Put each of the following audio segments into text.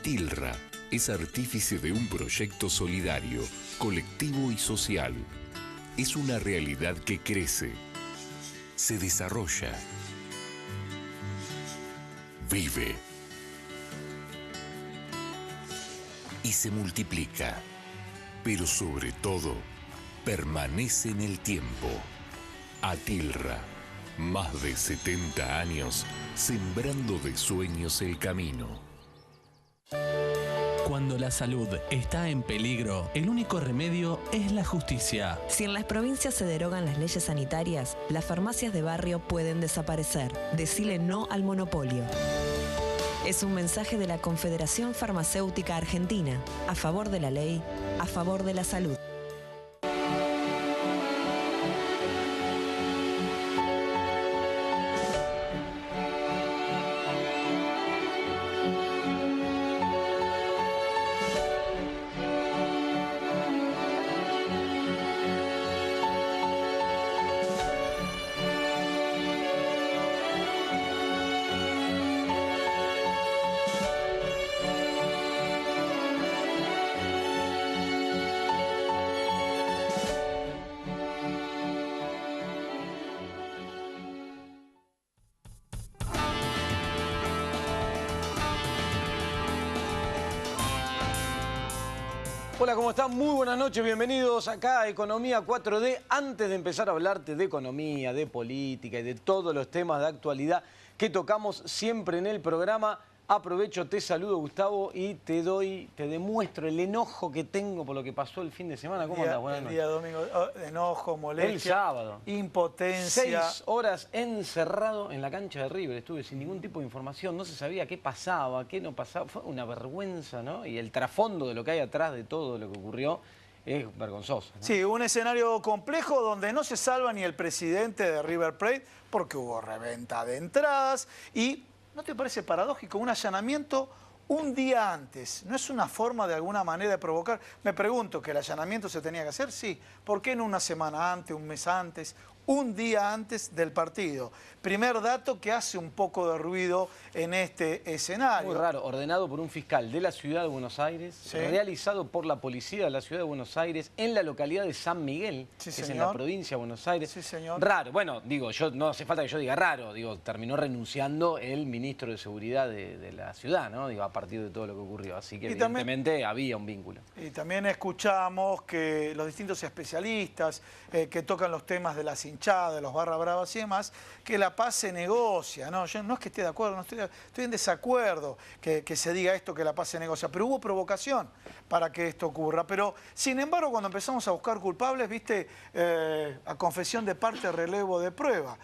TILRA es artífice de un proyecto solidario, colectivo y social. Es una realidad que crece, se desarrolla, vive y se multiplica, pero sobre todo permanece en el tiempo. ATILRA, más de 70 años sembrando de sueños el camino. Cuando la salud está en peligro, el único remedio es la justicia. Si en las provincias se derogan las leyes sanitarias, las farmacias de barrio pueden desaparecer. Decile no al monopolio. Es un mensaje de la Confederación Farmacéutica Argentina, a favor de la ley, a favor de la salud. Hola, ¿cómo están? Muy buenas noches, bienvenidos acá a Economía 4D. Antes de empezar a hablarte de economía, de política y de todos los temas de actualidad que tocamos siempre en el programa, aprovecho, te saludo, Gustavo, y te demuestro el enojo que tengo por lo que pasó el fin de semana. ¿Cómo andás? Buenas noches. El día domingo, enojo, molestia, el sábado, impotencia. 6 horas encerrado en la cancha de River, estuve sin ningún tipo de información, no se sabía qué pasaba, qué no pasaba, fue una vergüenza, ¿no? Y el trasfondo de lo que hay atrás de todo lo que ocurrió es vergonzoso, ¿no? Sí, un escenario complejo donde no se salva ni el presidente de River Plate porque hubo reventa de entradas y, ¿no te parece paradójico? Un allanamiento un día antes. ¿No es una forma de alguna manera de provocar? Me pregunto, ¿que el allanamiento se tenía que hacer? Sí. ¿Por qué no una semana antes, un mes antes, un día antes del partido? Primer dato que hace un poco de ruido en este escenario. Muy raro, ordenado por un fiscal de la Ciudad de Buenos Aires, sí, realizado por la policía de la Ciudad de Buenos Aires, en la localidad de San Miguel, sí, que es en la provincia de Buenos Aires. Sí, señor. Raro, bueno, digo, no hace falta que yo diga raro, digo, terminó renunciando el ministro de Seguridad de la ciudad, ¿no? Digo, a partir de todo lo que ocurrió, así que evidentemente había un vínculo. Y también escuchamos que los distintos especialistas que tocan los temas de las hinchadas, de los barra bravas y demás, que la paz se negocia, ¿no? Yo no es que esté de acuerdo, estoy en desacuerdo que se diga esto, que la paz se negocia, pero hubo provocación para que esto ocurra. Pero, sin embargo, cuando empezamos a buscar culpables, viste, a confesión de parte, relevo de prueba.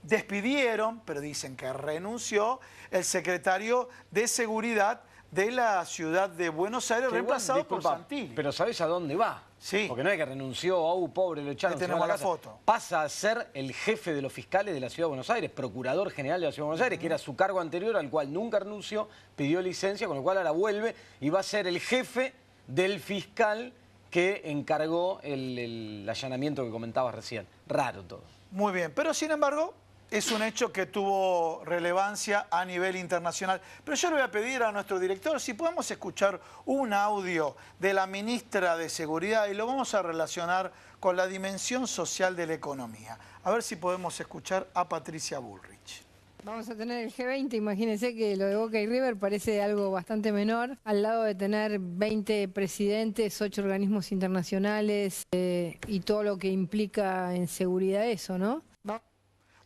Despidieron, pero dicen que renunció, el secretario de Seguridad de la Ciudad de Buenos Aires, reemplazado por Santilli. Pero ¿sabés a dónde va? Sí. Porque no es que renunció, pobre, lo echaron. Ahí tenemos la foto. Pasa a ser el jefe de los fiscales de la Ciudad de Buenos Aires, procurador general de la Ciudad de Buenos Aires, que era su cargo anterior, al cual nunca renunció, pidió licencia, con lo cual ahora vuelve y va a ser el jefe del fiscal que encargó el allanamiento que comentabas recién. Raro todo. Muy bien, pero sin embargo es un hecho que tuvo relevancia a nivel internacional. Pero yo le voy a pedir a nuestro director si podemos escuchar un audio de la ministra de Seguridad y lo vamos a relacionar con la dimensión social de la economía. A ver si podemos escuchar a Patricia Bullrich. Vamos a tener el G20, imagínense que lo de Boca y River parece algo bastante menor, al lado de tener 20 presidentes, 8 organismos internacionales y todo lo que implica en seguridad eso, ¿no?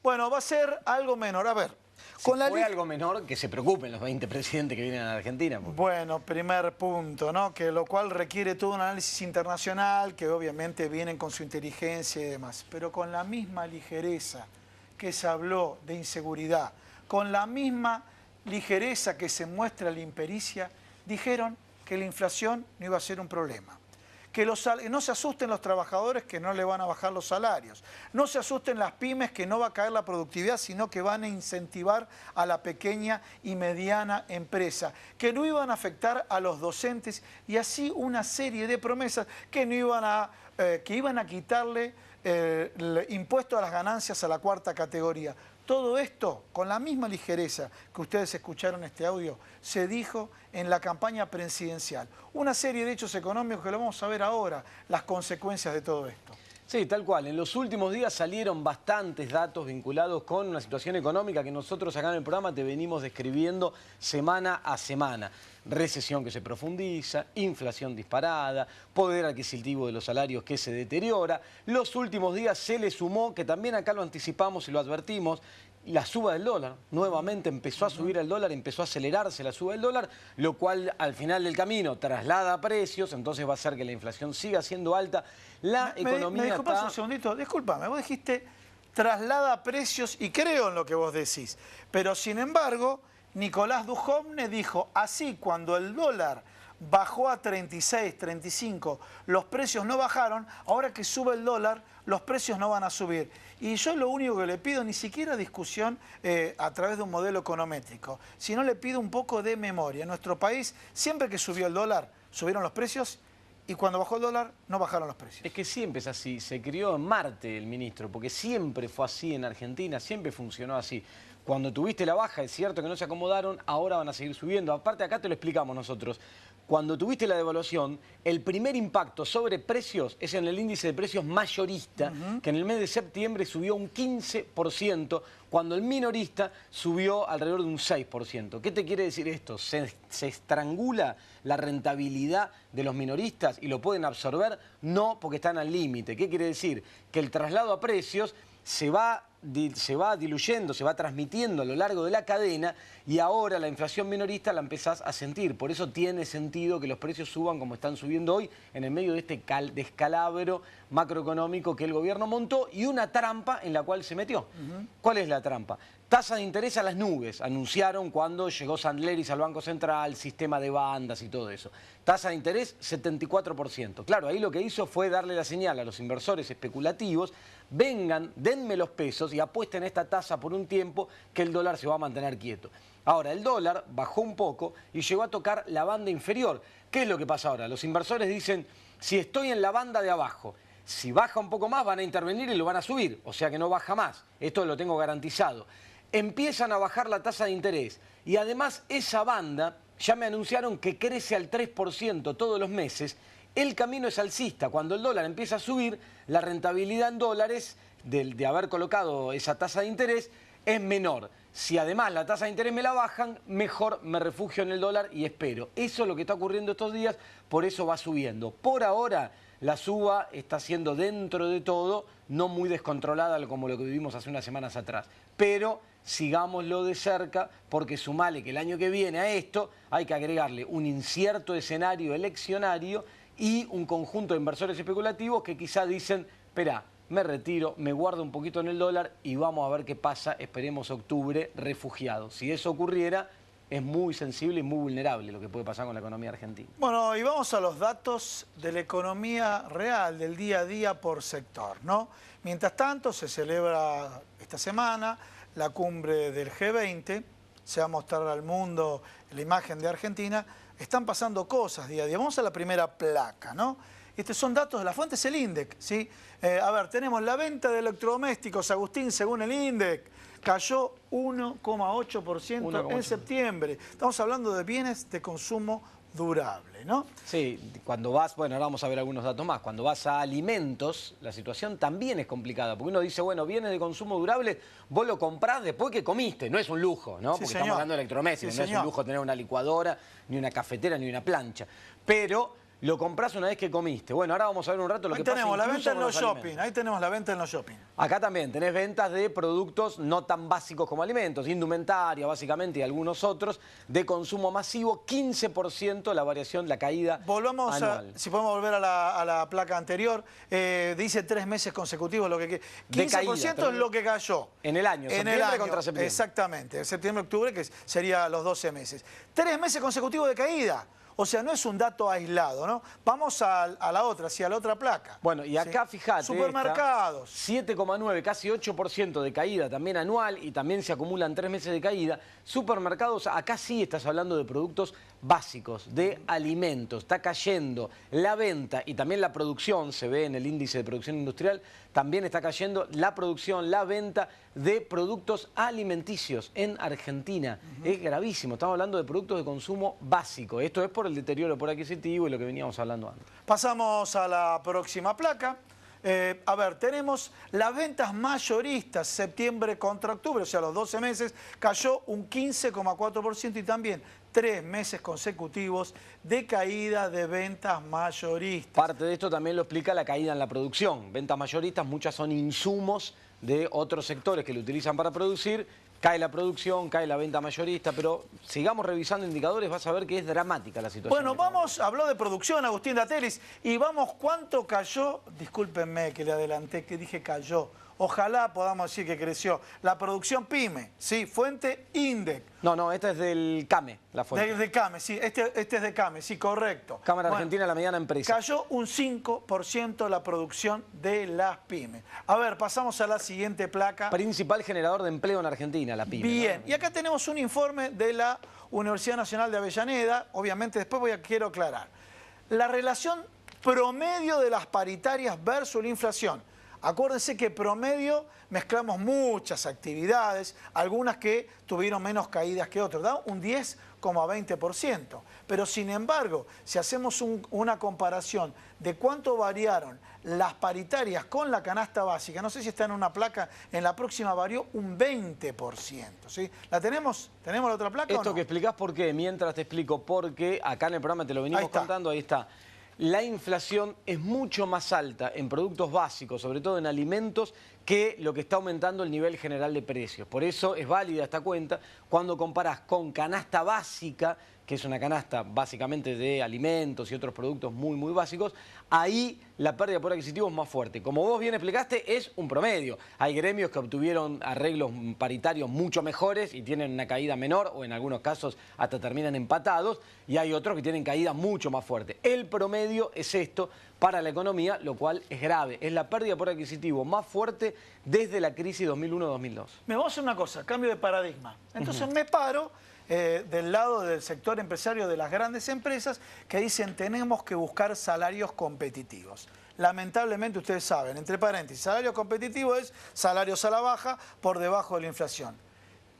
Bueno, va a ser algo menor. A ver, si fue algo menor, que se preocupen los 20 presidentes que vienen a la Argentina. Porque... Bueno, primer punto, ¿no? Que lo cual requiere todo un análisis internacional, que obviamente vienen con su inteligencia y demás. Pero con la misma ligereza que se habló de inseguridad, con la misma ligereza que se muestra la impericia, dijeron que la inflación no iba a ser un problema. Que no se asusten los trabajadores que no le van a bajar los salarios. No se asusten las pymes que no va a caer la productividad, sino que van a incentivar a la pequeña y mediana empresa. Que no iban a afectar a los docentes y así una serie de promesas que iban a quitarle el impuesto a las ganancias a la cuarta categoría. Todo esto, con la misma ligereza que ustedes escucharon este audio, se dijo en la campaña presidencial. Una serie de hechos económicos que lo vamos a ver ahora, las consecuencias de todo esto. Sí, tal cual. En los últimos días salieron bastantes datos vinculados con una situación económica que nosotros acá en el programa te venimos describiendo semana a semana. Recesión que se profundiza, inflación disparada, poder adquisitivo de los salarios que se deteriora. Los últimos días se le sumó, que también acá lo anticipamos y lo advertimos, la suba del dólar. Nuevamente empezó a subir el dólar, empezó a acelerarse la suba del dólar, lo cual al final del camino traslada precios, entonces va a hacer que la inflación siga siendo alta. La economía ¿Me disculpas está... un segundito? Discúlpame, vos dijiste traslada precios y creo en lo que vos decís. Pero sin embargo, Nicolás Dujovne dijo, así cuando el dólar bajó a 36, 35, los precios no bajaron, ahora que sube el dólar, los precios no van a subir. Y yo lo único que le pido, ni siquiera discusión a través de un modelo econométrico, sino le pido un poco de memoria. En nuestro país, siempre que subió el dólar, subieron los precios, y cuando bajó el dólar, no bajaron los precios. Es que siempre es así, se crió en Marte el ministro, porque siempre fue así en Argentina, siempre funcionó así. Cuando tuviste la baja, es cierto que no se acomodaron, ahora van a seguir subiendo. Aparte, acá te lo explicamos nosotros. Cuando tuviste la devaluación, el primer impacto sobre precios es en el índice de precios mayorista, que en el mes de septiembre subió un 15%, cuando el minorista subió alrededor de un 6%. ¿Qué te quiere decir esto? ¿Se estrangula la rentabilidad de los minoristas y lo pueden absorber? No, porque están al límite. ¿Qué quiere decir? Que el traslado a precios se va diluyendo, se va transmitiendo a lo largo de la cadena y ahora la inflación minorista la empezás a sentir. Por eso tiene sentido que los precios suban como están subiendo hoy en el medio de este descalabro macroeconómico que el gobierno montó y una trampa en la cual se metió. ¿Cuál es la trampa? Tasa de interés a las nubes, anunciaron cuando llegó Sandleris al Banco Central, sistema de bandas y todo eso. Tasa de interés 74%. Claro, ahí lo que hizo fue darle la señal a los inversores especulativos, vengan, denme los pesos y apuesten esta tasa por un tiempo que el dólar se va a mantener quieto. Ahora, el dólar bajó un poco y llegó a tocar la banda inferior. ¿Qué es lo que pasa ahora? Los inversores dicen, si estoy en la banda de abajo, si baja un poco más van a intervenir y lo van a subir, o sea que no baja más. Esto lo tengo garantizado. Empiezan a bajar la tasa de interés y además esa banda, ya me anunciaron que crece al 3% todos los meses. El camino es alcista. Cuando el dólar empieza a subir, la rentabilidad en dólares de haber colocado esa tasa de interés es menor. Si además la tasa de interés me la bajan, mejor me refugio en el dólar y espero. Eso es lo que está ocurriendo estos días, por eso va subiendo. Por ahora, la suba está siendo dentro de todo, no muy descontrolada como lo que vivimos hace unas semanas atrás. Pero sigámoslo de cerca, porque sumale que el año que viene a esto hay que agregarle un incierto escenario eleccionario y un conjunto de inversores especulativos que quizá dicen, espera, me retiro, me guardo un poquito en el dólar y vamos a ver qué pasa, esperemos octubre, refugiados. Si eso ocurriera, es muy sensible y muy vulnerable lo que puede pasar con la economía argentina. Bueno, y vamos a los datos de la economía real, del día a día por sector, ¿no? Mientras tanto, se celebra esta semana la cumbre del G20, se va a mostrar al mundo la imagen de Argentina. Están pasando cosas día a día. Vamos a la primera placa, ¿no? Estos son datos de la fuente, es el INDEC, ¿sí? A ver, tenemos la venta de electrodomésticos, Agustín, según el INDEC, cayó 1,8% en septiembre. Estamos hablando de bienes de consumo durable, ¿no? Sí, cuando vas, bueno, ahora vamos a ver algunos datos más, cuando vas a alimentos, la situación también es complicada, porque uno dice, bueno, bienes de consumo durable, vos lo comprás después que comiste, no es un lujo, ¿no? Sí, porque señor. estamos hablando de electrodomésticos, Sí, no es un lujo tener una licuadora, ni una cafetera, ni una plancha, pero lo comprás una vez que comiste. Bueno, ahora vamos a ver un rato lo que pasa. Ahí tenemos la venta en con los shopping, alimentos. ahí tenemos la venta en los shopping. Acá también tenés ventas de productos no tan básicos como alimentos, indumentaria básicamente y algunos otros, de consumo masivo, 15% la variación, la caída Volvamos anual. si podemos volver a la placa anterior, dice 3 meses consecutivos, lo que 15% es lo que cayó. En el año, septiembre contra septiembre. Exactamente, septiembre-octubre, que sería los 12 meses. 3 meses consecutivos de caída. O sea, no es un dato aislado, ¿no? Vamos a la otra, a la otra placa. Bueno, y acá fíjate, supermercados. 7,9, casi 8% de caída también anual y también se acumulan 3 meses de caída. Supermercados, acá sí estás hablando de productos básicos, de alimentos. Está cayendo la venta y también la producción, se ve en el índice de producción industrial, también está cayendo la producción, la venta, de productos alimenticios en Argentina. Es gravísimo, estamos hablando de productos de consumo básico. Esto es por el deterioro por adquisitivo y lo que veníamos hablando antes. Pasamos a la próxima placa. A ver, tenemos las ventas mayoristas, septiembre contra octubre, o sea, los 12 meses, cayó un 15,4% y también 3 meses consecutivos de caída de ventas mayoristas. Parte de esto también lo explica la caída en la producción. Ventas mayoristas, muchas son insumos de otros sectores que lo utilizan para producir. Cae la producción, cae la venta mayorista, pero sigamos revisando indicadores, vas a ver que es dramática la situación. Bueno, vamos, habló de producción Agustín Datelis, y vamos, ¿cuánto cayó? Discúlpenme que le adelanté, que dije cayó. Ojalá podamos decir que creció. La producción PYME, ¿sí? Fuente INDEC. No, esta es del CAME, la fuente. De CAME, sí, este es de CAME, sí, correcto. Cámara Argentina de la Mediana Empresa. Cayó un 5% la producción de las pymes. A ver, pasamos a la siguiente placa. Principal generador de empleo en Argentina, la pyme. Bien, ¿no? Y acá tenemos un informe de la Universidad Nacional de Avellaneda. Obviamente después quiero aclarar. La relación promedio de las paritarias versus la inflación. Acuérdense que promedio mezclamos muchas actividades, algunas que tuvieron menos caídas que otras, da un 10,20%. Pero sin embargo, si hacemos una comparación de cuánto variaron las paritarias con la canasta básica, no sé si está en una placa, en la próxima varió un 20%. ¿Sí? ¿La tenemos? ¿Tenemos la otra placa Esto o no? que explicás por qué, mientras te explico por qué, acá en el programa te lo venimos contando, ahí está. La inflación es mucho más alta en productos básicos, sobre todo en alimentos, que lo que está aumentando el nivel general de precios. Por eso es válida esta cuenta cuando comparás con canasta básica, que es una canasta básicamente de alimentos y otros productos muy básicos, ahí la pérdida por adquisitivo es más fuerte. Como vos bien explicaste, es un promedio. Hay gremios que obtuvieron arreglos paritarios mucho mejores y tienen una caída menor, o en algunos casos hasta terminan empatados, y hay otros que tienen caída mucho más fuerte. El promedio es esto para la economía, lo cual es grave. Es la pérdida por adquisitivo más fuerte desde la crisis 2001-2002. Me voy a hacer una cosa, cambio de paradigma. Entonces me paro del lado del sector empresario de las grandes empresas que dicen tenemos que buscar salarios competitivos. Lamentablemente ustedes saben, entre paréntesis, salario competitivo es salarios a la baja por debajo de la inflación.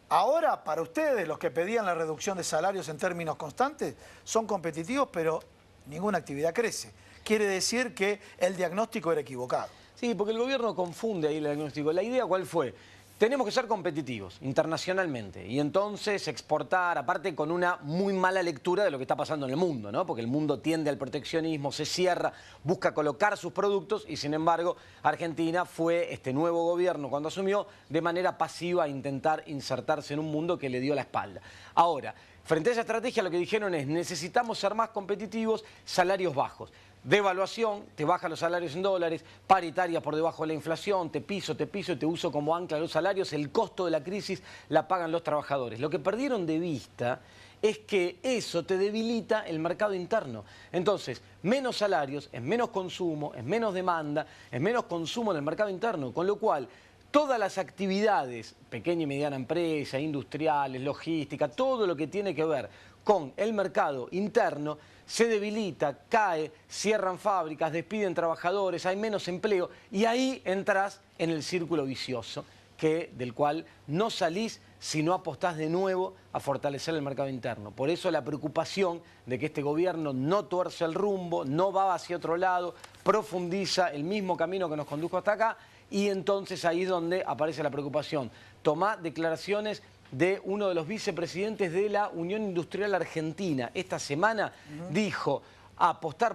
Ahora, para ustedes, los que pedían la reducción de salarios en términos constantes, son competitivos, pero ninguna actividad crece. Quiere decir que el diagnóstico era equivocado. Sí, porque el gobierno confunde ahí el diagnóstico. La idea, ¿cuál fue? Tenemos que ser competitivos internacionalmente y entonces exportar, aparte con una muy mala lectura de lo que está pasando en el mundo, ¿no? Porque el mundo tiende al proteccionismo, se cierra, busca colocar sus productos y sin embargo Argentina fue este nuevo gobierno cuando asumió de manera pasiva a intentar insertarse en un mundo que le dio la espalda. Ahora, frente a esa estrategia lo que dijeron es necesitamos ser más competitivos, salarios bajos. Devaluación, te bajan los salarios en dólares, paritaria por debajo de la inflación, te piso, te uso como ancla los salarios, el costo de la crisis la pagan los trabajadores. Lo que perdieron de vista es que eso te debilita el mercado interno. Entonces, menos salarios, es menos consumo, es menos demanda, es menos consumo en el mercado interno, con lo cual todas las actividades, pequeña y mediana empresa, industriales, logística, todo lo que tiene que ver con el mercado interno, se debilita, cae, cierran fábricas, despiden trabajadores, hay menos empleo y ahí entras en el círculo vicioso del cual no salís si no apostás de nuevo a fortalecer el mercado interno. Por eso la preocupación de que este gobierno no tuerce el rumbo, no va hacia otro lado, profundiza el mismo camino que nos condujo hasta acá y entonces ahí es donde aparece la preocupación. Tomá declaraciones de uno de los vicepresidentes de la Unión Industrial Argentina. Esta semana dijo,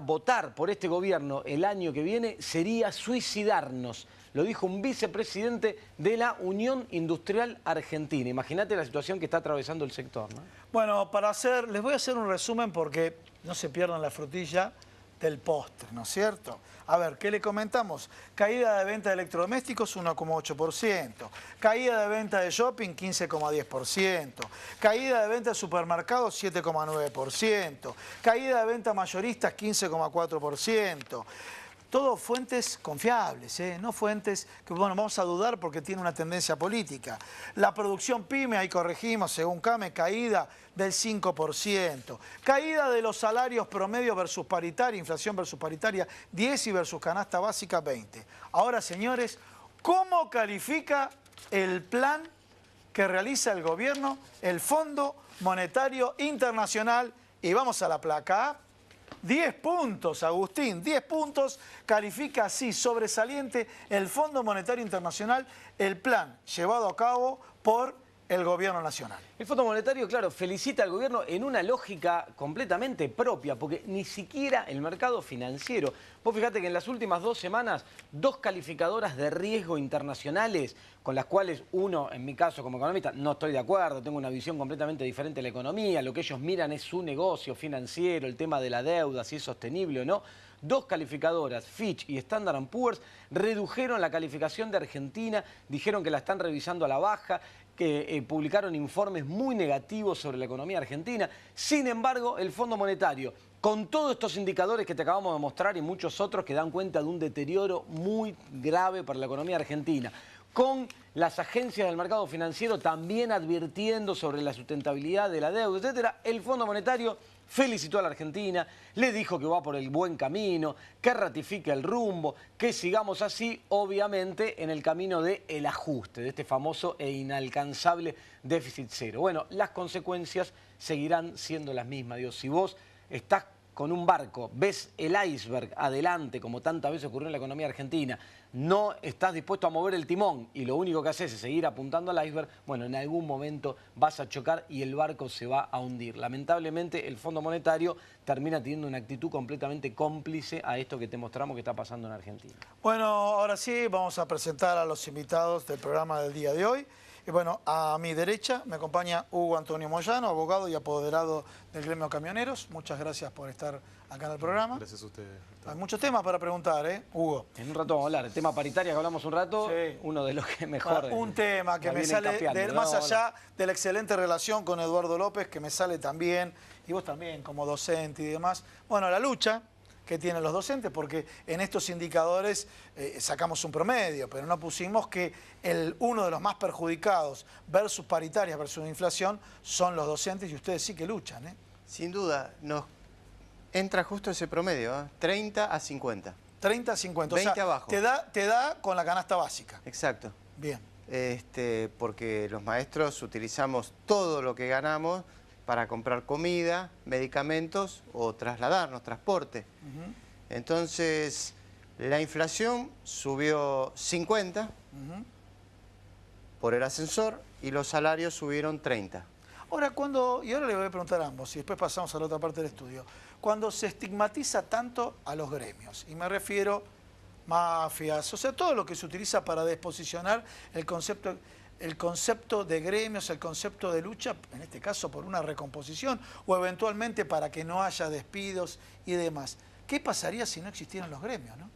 votar por este gobierno el año que viene sería suicidarnos. Lo dijo un vicepresidente de la Unión Industrial Argentina. Imagínate la situación que está atravesando el sector, ¿no? Bueno, les voy a hacer un resumen porque no se pierdan la frutilla del postre, ¿no es cierto? A ver, ¿qué le comentamos? Caída de venta de electrodomésticos 1,8%, caída de venta de shopping 15,10%, caída de venta de supermercados 7,9%, caída de venta mayoristas 15,4%. Todo fuentes confiables, no fuentes que, bueno, vamos a dudar porque tiene una tendencia política. La producción PYME, ahí corregimos, según CAME, caída del 5%. Caída de los salarios promedio versus paritaria, inflación versus paritaria 10 y versus canasta básica 20. Ahora, señores, ¿cómo califica el plan que realiza el gobierno, el Fondo Monetario Internacional. Y vamos a la placa. 10 puntos, Agustín, 10 puntos, califica así, sobresaliente el Fondo Monetario Internacional, el plan llevado a cabo por el gobierno nacional. El Fondo Monetario, claro, felicita al gobierno en una lógica completamente propia, porque ni siquiera el mercado financiero. Vos fíjate que en las últimas 2 semanas, 2 calificadoras de riesgo internacionales, con las cuales uno, en mi caso como economista, no estoy de acuerdo, tengo una visión completamente diferente de la economía, lo que ellos miran es su negocio financiero, el tema de la deuda, si es sostenible o no. 2 calificadoras, Fitch y Standard & Poor's, redujeron la calificación de Argentina, dijeron que la están revisando a la baja, que publicaron informes muy negativos sobre la economía argentina. Sin embargo, el Fondo Monetario, con todos estos indicadores que te acabamos de mostrar y muchos otros que dan cuenta de un deterioro muy grave para la economía argentina, con las agencias del mercado financiero también advirtiendo sobre la sustentabilidad de la deuda, etcétera, el Fondo Monetario felicitó a la Argentina, le dijo que va por el buen camino, que ratifique el rumbo, que sigamos así, obviamente, en el camino del ajuste, de este famoso e inalcanzable déficit cero. Bueno, las consecuencias seguirán siendo las mismas. Digo, si vos estás con un barco, ves el iceberg adelante, como tantas veces ocurrió en la economía argentina, no estás dispuesto a mover el timón y lo único que haces es seguir apuntando al iceberg, bueno, en algún momento vas a chocar y el barco se va a hundir. Lamentablemente, el Fondo Monetario termina teniendo una actitud completamente cómplice a esto que te mostramos que está pasando en Argentina. Bueno, ahora sí, vamos a presentar a los invitados del programa del día de hoy. Y bueno, a mi derecha me acompaña Hugo Antonio Moyano, abogado y apoderado del gremio camioneros. Muchas gracias por estar acá en el programa. Gracias a ustedes. Hay muchos temas para preguntar, Hugo. En un rato vamos a hablar. El tema paritaria que hablamos un rato, sí, uno de los que mejor... Un tema que me sale más allá de la excelente relación con Eduardo López, que me sale también, y vos también como docente y demás. Bueno, la lucha que tienen los docentes, porque en estos indicadores sacamos un promedio, pero no pusimos que uno de los más perjudicados versus paritarias versus inflación son los docentes, y ustedes sí que luchan, Sin duda, nos entra justo ese promedio, 30 a 50. 30 a 50, 20 o sea, abajo. Te da con la canasta básica. Exacto. Bien. Porque los maestros utilizamos todo lo que ganamos para comprar comida, medicamentos o trasladarnos, transporte. Entonces, la inflación subió 50 por el ascensor y los salarios subieron 30. Ahora, y ahora le voy a preguntar a ambos, y después pasamos a la otra parte del estudio, cuando se estigmatiza tanto a los gremios, y me refiero mafias, o sea, todo lo que se utiliza para desposicionar el concepto de gremios, el concepto de lucha, en este caso por una recomposición, o eventualmente para que no haya despidos y demás. ¿Qué pasaría si no existieran los gremios, no?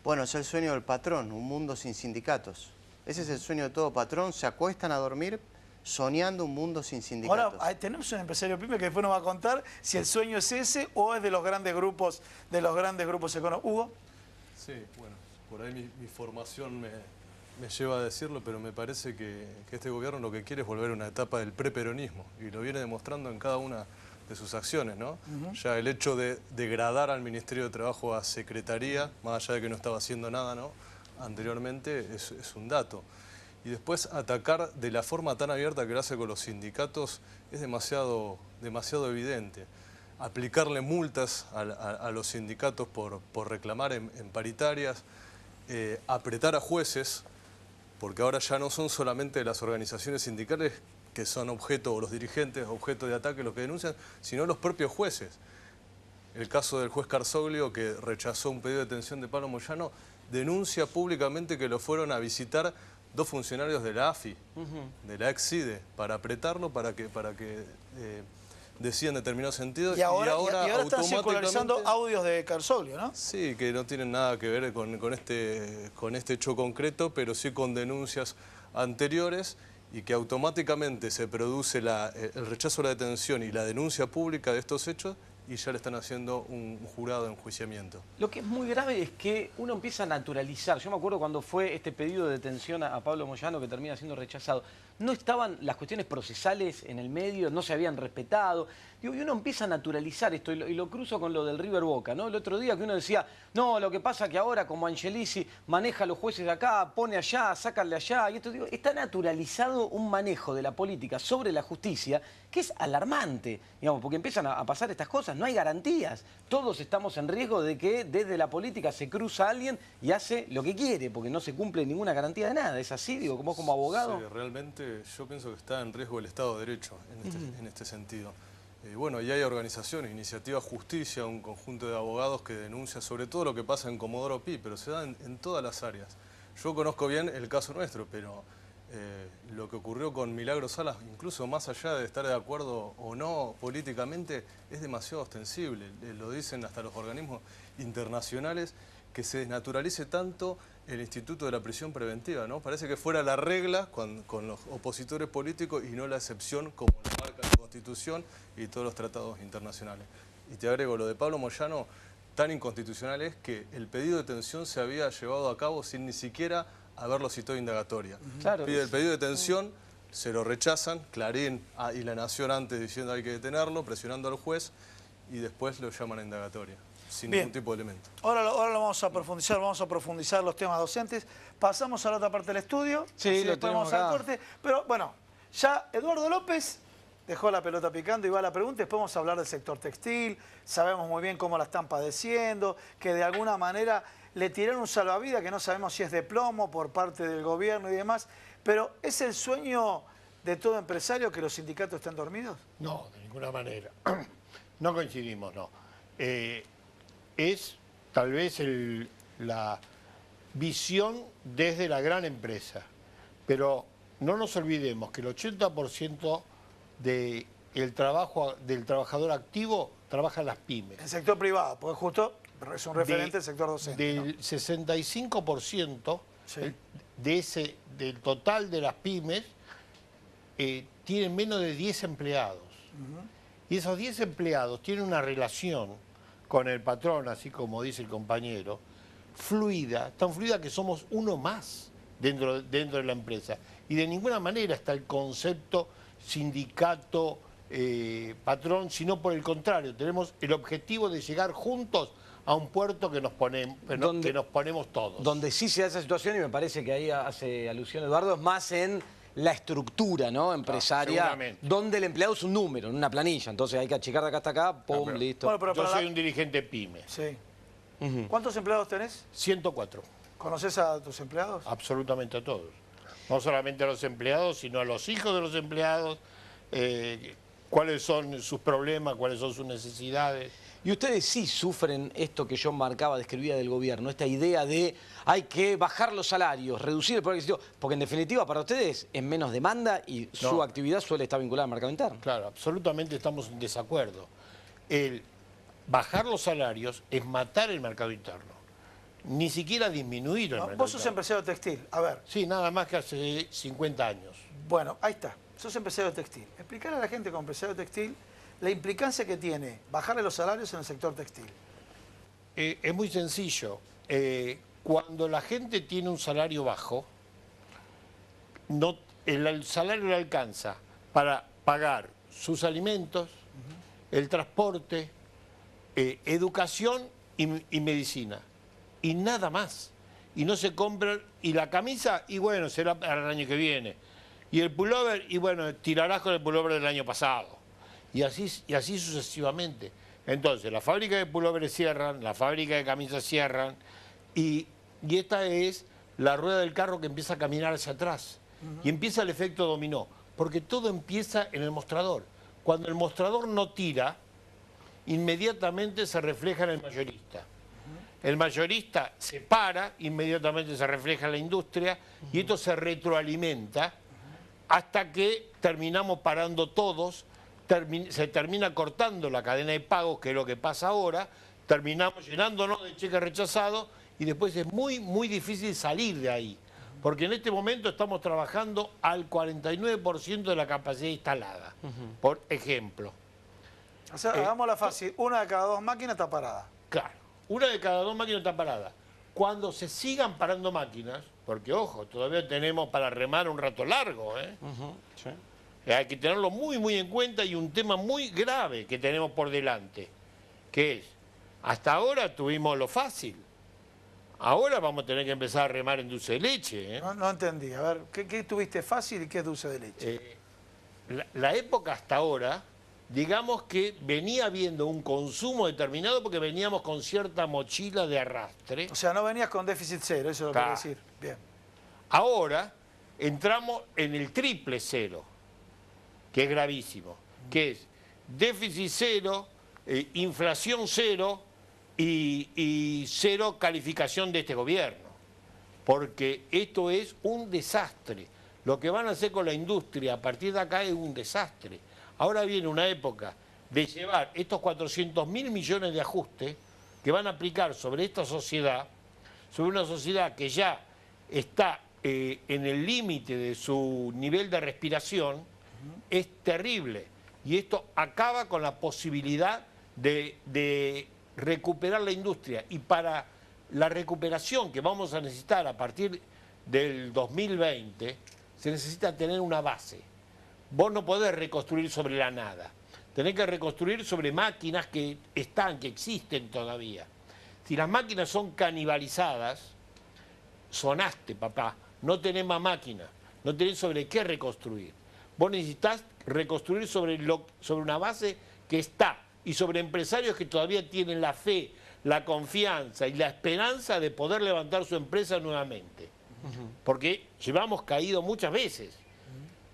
Bueno, es el sueño del patrón, un mundo sin sindicatos. Ese es el sueño de todo patrón, se acuestan a dormir soñando un mundo sin sindicatos. Ahora, tenemos un empresario pyme que después nos va a contar si el sueño es ese o es de los grandes grupos económicos. Hugo. Sí, bueno, por ahí mi formación me lleva a decirlo, pero me parece que este gobierno lo que quiere es volver a una etapa del preperonismo, y lo viene demostrando en cada una de sus acciones, ¿no? Ya el hecho de degradar al Ministerio de Trabajo a secretaría, más allá de que no estaba haciendo nada, ¿no?, anteriormente, es un dato. Y después atacar de la forma tan abierta que lo hace con los sindicatos es demasiado evidente. Aplicarle multas a los sindicatos por reclamar en paritarias, apretar a jueces, porque ahora ya no son solamente las organizaciones sindicales que son objeto, o los dirigentes, objeto de ataque, los que denuncian, sino los propios jueces. El caso del juez Carzoglio, que rechazó un pedido de detención de Pablo Moyano, denuncia públicamente que lo fueron a visitar 2 funcionarios de la AFI, de la ex-CIDE, para apretarlo, para que decida en determinado sentido. Y ahora están circularizando audios de Carzoglio, ¿no? Sí, que no tienen nada que ver con este hecho concreto, pero sí con denuncias anteriores, y que automáticamente se produce el rechazo a la detención y la denuncia pública de estos hechos, y ya le están haciendo un jurado de enjuiciamiento. Lo que es muy grave es que uno empieza a naturalizar. Yo me acuerdo cuando fue este pedido de detención a Pablo Moyano, que termina siendo rechazado. no estaban las cuestiones procesales en el medio, no se habían respetado. Digo, y uno empieza a naturalizar esto, y lo cruzo con lo del River Boca, ¿no? El otro día que uno decía, no, lo que pasa es que ahora como Angelici maneja a los jueces de acá, pone allá, sácanle allá, y esto, digo, está naturalizado un manejo de la política sobre la justicia que es alarmante, digamos, porque empiezan a pasar estas cosas, no hay garantías. Todos estamos en riesgo de que desde la política se cruza alguien y hace lo que quiere, porque no se cumple ninguna garantía de nada. ¿Es así, digo, como abogado? Sí, realmente yo pienso que está en riesgo el Estado de Derecho en este sentido. Bueno, y hay organizaciones, Iniciativa Justicia, un conjunto de abogados que denuncia sobre todo lo que pasa en Comodoro Pi, pero se da en todas las áreas. Yo conozco bien el caso nuestro, pero lo que ocurrió con Milagro Salas, incluso más allá de estar de acuerdo o no políticamente, es demasiado ostensible. Lo dicen hasta los organismos internacionales, que se desnaturalice tanto el instituto de la prisión preventiva, ¿no? Parece que fuera la regla con los opositores políticos y no la excepción como lo marca la Constitución y todos los tratados internacionales. Y te agrego, lo de Pablo Moyano, tan inconstitucional es que el pedido de detención se había llevado a cabo sin ni siquiera haberlo citado indagatoria. Claro. Pide el pedido de detención, se lo rechazan, Clarín y La Nación antes diciendo hay que detenerlo, presionando al juez, y después lo llaman a indagatoria, sin ningún tipo de elemento. Ahora lo vamos a profundizar los temas docentes. Pasamos a la otra parte del estudio, sí, lo tenemos al corte. Pero bueno, ya Eduardo López dejó la pelota picando y va a la pregunta. Después vamos a hablar del sector textil. Sabemos muy bien cómo la están padeciendo, que de alguna manera le tiraron un salvavidas que no sabemos si es de plomo por parte del gobierno y demás. Pero ¿es el sueño de todo empresario que los sindicatos estén dormidos? No, de ninguna manera. No coincidimos, no. Es tal vez la visión desde la gran empresa. Pero no nos olvidemos que el 80% del trabajador activo trabaja en las pymes. El sector privado, porque justo es un referente del sector docente. Del 65% Sí. del total de las pymes tienen menos de 10 empleados. Y esos 10 empleados tienen una relación con el patrón, así como dice el compañero, fluida, tan fluida que somos uno más dentro de la empresa. Y de ninguna manera está el concepto sindicato, patrón, sino por el contrario, tenemos el objetivo de llegar juntos a un puerto que nos ponemos todos. Donde sí se da esa situación, y me parece que ahí hace alusión Eduardo, es más en la estructura, ¿no?, empresaria, donde el empleado es un número, en una planilla. Entonces hay que achicar de acá hasta acá, pum, listo. Bueno, yo soy un dirigente pyme. Sí. ¿Cuántos empleados tenés? 104. ¿Conoces a tus empleados? Absolutamente a todos. No solamente a los empleados, sino a los hijos de los empleados, cuáles son sus problemas, cuáles son sus necesidades. Y ustedes sí sufren esto que yo marcaba, describía del gobierno, esta idea de hay que bajar los salarios, reducir el poder adquisitivo, porque en definitiva para ustedes es menos demanda y su actividad suele estar vinculada al mercado interno. Claro, absolutamente estamos en desacuerdo. El bajar los salarios es matar el mercado interno, ni siquiera disminuir el mercado Vos sos interno. empresario textil, a ver. Sí, nada más que hace 50 años. Bueno, ahí está, sos empresario textil. Explicar a la gente como empresario textil la implicancia que tiene bajarle los salarios en el sector textil. Es muy sencillo. Cuando la gente tiene un salario bajo, el salario le alcanza para pagar sus alimentos, el transporte, educación y medicina. Y nada más. Y no se compra, y la camisa, y bueno, será para el año que viene. Y el pullover, y bueno, tirarás con el pullover del año pasado. Y así sucesivamente. Entonces, la fábrica de pulóveres cierran, la fábrica de camisas cierran, y esta es la rueda del carro que empieza a caminar hacia atrás. Y empieza el efecto dominó, porque todo empieza en el mostrador. Cuando el mostrador no tira, inmediatamente se refleja en el mayorista. El mayorista se para, inmediatamente se refleja en la industria, y esto se retroalimenta hasta que terminamos parando todos. Se termina cortando la cadena de pagos, que es lo que pasa ahora, terminamos llenándonos de cheques rechazados y después es muy, muy difícil salir de ahí. Porque en este momento estamos trabajando al 49% de la capacidad instalada, por ejemplo. O sea, hagámosla fácil, una de cada dos máquinas está parada. Claro, una de cada dos máquinas está parada. Cuando se sigan parando máquinas, porque ojo, todavía tenemos para remar un rato largo, ¿eh? Sí. Hay que tenerlo muy, muy en cuenta, y un tema muy grave que tenemos por delante, que es, hasta ahora tuvimos lo fácil, ahora vamos a tener que empezar a remar en dulce de leche, ¿eh? No entendí. A ver, ¿qué tuviste fácil y qué es dulce de leche? La época hasta ahora, digamos que venía habiendo un consumo determinado porque veníamos con cierta mochila de arrastre. O sea, no venías con déficit cero, eso es lo que quiero decir. Bien. Ahora entramos en el triple cero, que es gravísimo, que es déficit cero, inflación cero y cero calificación de este gobierno. Porque esto es un desastre. Lo que van a hacer con la industria a partir de acá es un desastre. Ahora viene una época de llevar estos 400.000 millones de ajustes que van a aplicar sobre esta sociedad, sobre una sociedad que ya está en el límite de su nivel de respiración, es terrible. Y esto acaba con la posibilidad de recuperar la industria. Y para la recuperación que vamos a necesitar a partir del 2020, se necesita tener una base. Vos no podés reconstruir sobre la nada. Tenés que reconstruir sobre máquinas que están, que existen todavía. Si las máquinas son canibalizadas, sonaste, papá. No tenés más máquinas. No tenés sobre qué reconstruir. Vos necesitás reconstruir sobre una base que está y sobre empresarios que todavía tienen la fe, la confianza y la esperanza de poder levantar su empresa nuevamente. Porque llevamos caído muchas veces.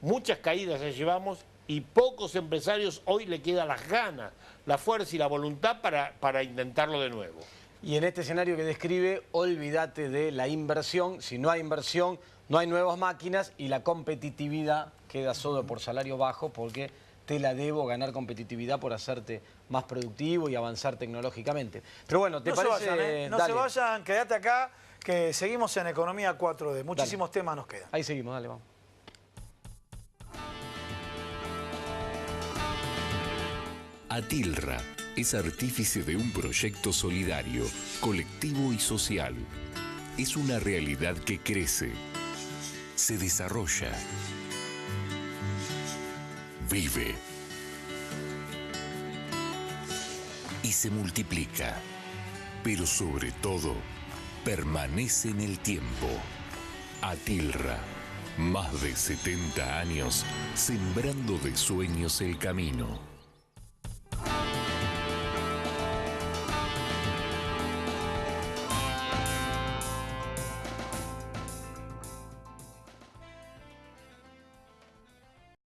Muchas caídas ya llevamos y pocos empresarios hoy le quedan las ganas, la fuerza y la voluntad para intentarlo de nuevo. Y en este escenario que describe, olvídate de la inversión. Si no hay inversión, no hay nuevas máquinas y la competitividad queda solo por salario bajo, porque te la debo ganar competitividad por hacerte más productivo y avanzar tecnológicamente. Pero bueno, ¿te parece? Se vayan, no se vayan, quédate acá, que seguimos en Economía 4D. Muchísimos temas nos quedan. Ahí seguimos, dale, vamos. Atilra es artífice de un proyecto solidario, colectivo y social. Es una realidad que crece, se desarrolla, vive y se multiplica, pero sobre todo permanece en el tiempo. Atilra, más de 70 años sembrando de sueños el camino.